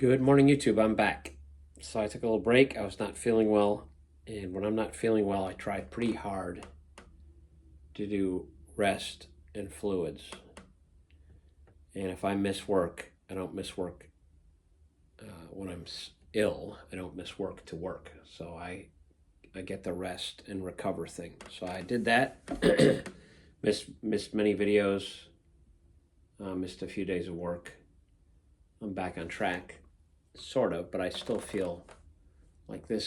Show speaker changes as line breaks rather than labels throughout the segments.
Good morning, YouTube. I'm back. So I took a little break. I was not feeling well. And when I'm not feeling well, I try pretty hard to do rest and fluids. And if I miss work, I don't miss work when I'm ill. I don't miss work to work. So I get the rest and recover thing. So I did that. missed many videos. Missed a few days of work. I'm back on track. Sort of, but I still feel like I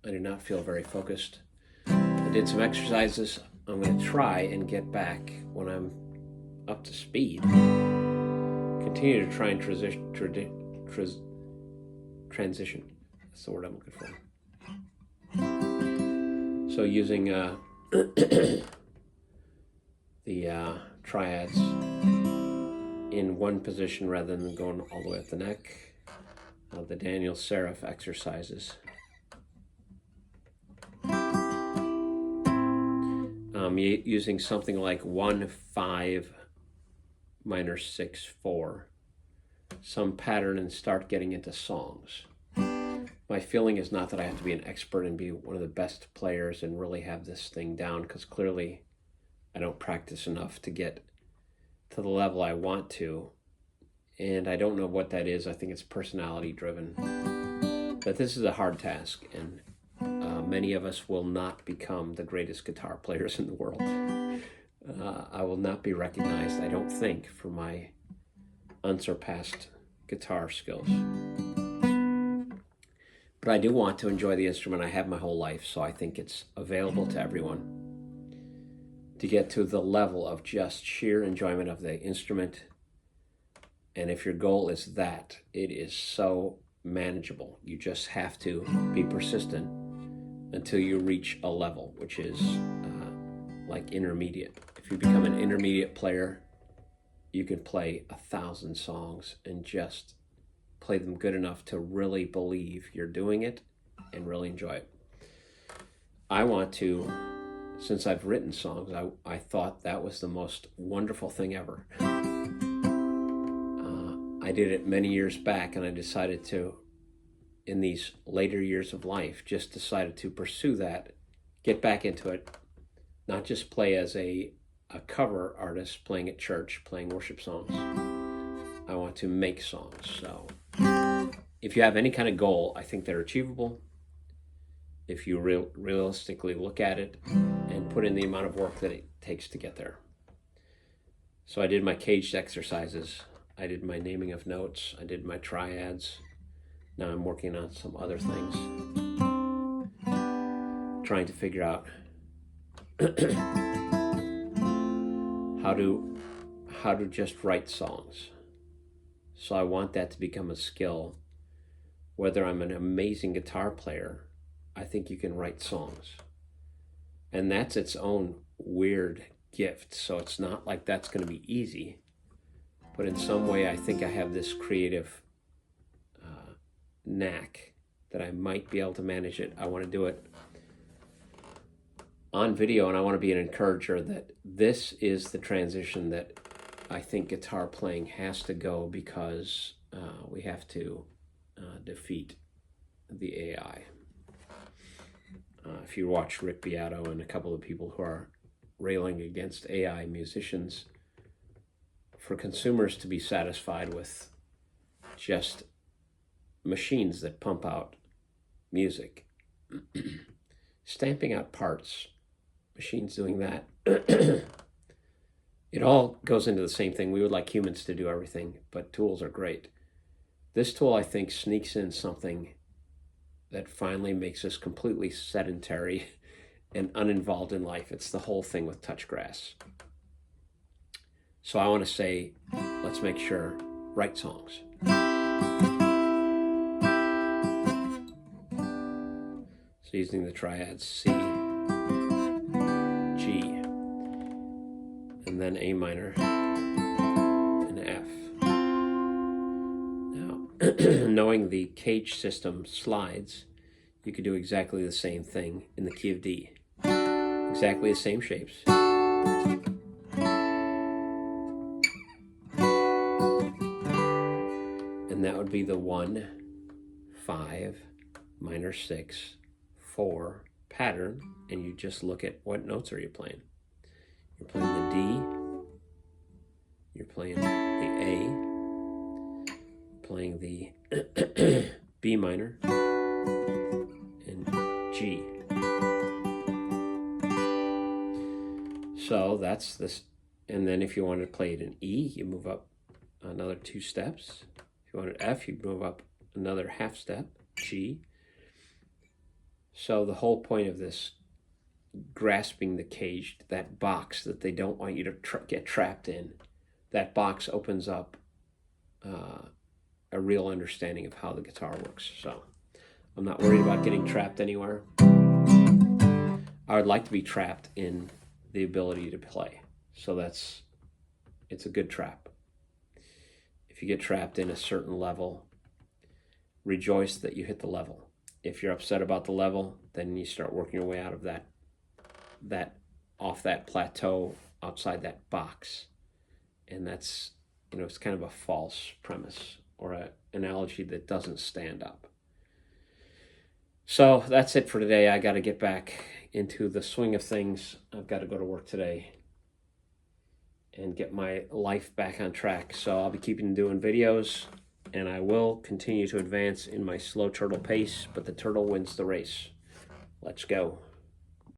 do not feel very focused. I did some exercises. I'm going to try and get back when I'm up to speed. Continue to try and transition. That's the word I'm looking for. So using the triads in one position rather than going all the way up the neck. The Daniel Seraph exercises. Using something like 1-5 minor 6-4, some pattern, and start getting into songs. My feeling is not that I have to be an expert and be one of the best players and really have this thing down, because clearly I don't practice enough to get to the level I want to. And I don't know what that is. I think it's personality driven. But this is a hard task, and many of us will not become the greatest guitar players in the world. I will not be recognized, I don't think, for my unsurpassed guitar skills. But I do want to enjoy the instrument. I have my whole life, so I think it's available to everyone to get to the level of just sheer enjoyment of the instrument. And if your goal is that, it is so manageable. You just have to be persistent until you reach a level, which is like intermediate. If you become an intermediate player, you can play 1,000 songs and just play them good enough to really believe you're doing it and really enjoy it. I want to, since I've written songs, I thought that was the most wonderful thing ever. I did it many years back, and I decided to, in these later years of life, just decided to pursue that, get back into it, not just play as a cover artist playing at church, playing worship songs. I want to make songs. So if you have any kind of goal, I think they're achievable if you realistically look at it and put in the amount of work that it takes to get there. So I did my caged exercises. I did my naming of notes. I did my triads. Now I'm working on some other things. Trying to figure out how to just write songs. So I want that to become a skill. Whether I'm an amazing guitar player, I think you can write songs. And that's its own weird gift. So it's not like that's going to be easy. But in some way, I think I have this creative knack that I might be able to manage it. I want to do it on video, and I want to be an encourager that this is the transition that I think guitar playing has to go, because we have to defeat the AI. If you watch Rick Beato and a couple of people who are railing against AI musicians, for consumers to be satisfied with just machines that pump out music, stamping out parts, machines doing that, it all goes into the same thing. We would like humans to do everything, but tools are great. This tool, I think, sneaks in something that finally makes us completely sedentary and uninvolved in life. It's the whole thing with Touchgrass. So I want to say, let's make sure, write songs. So using the triads, C, G, and then A minor and F. Now, knowing the cage system slides, you could do exactly the same thing in the key of D. Exactly the same shapes. And that would be the 1, 5, minor 6, 4 pattern, and you just look at what notes are you playing. You're playing the D, you're playing the A, playing the B minor, and G. So that's this, and then if you want to play it in E, you move up another 2 steps. If you want it F, you move up another half step, G. So the whole point of this grasping the cage, that box that they don't want you to get trapped in, that box opens up a real understanding of how the guitar works. So I'm not worried about getting trapped anywhere. I would like to be trapped in the ability to play. So it's a good trap. If you get trapped in a certain level, rejoice that you hit the level. If you're upset about the level, then you start working your way out of that off that plateau outside that box. And that's, it's kind of a false premise or an analogy that doesn't stand up. So that's it for today. I got to get back into the swing of things. I've got to go to work today and get my life back on track. So I'll be keeping doing videos, and I will continue to advance in my slow turtle pace, but the turtle wins the race. Let's go.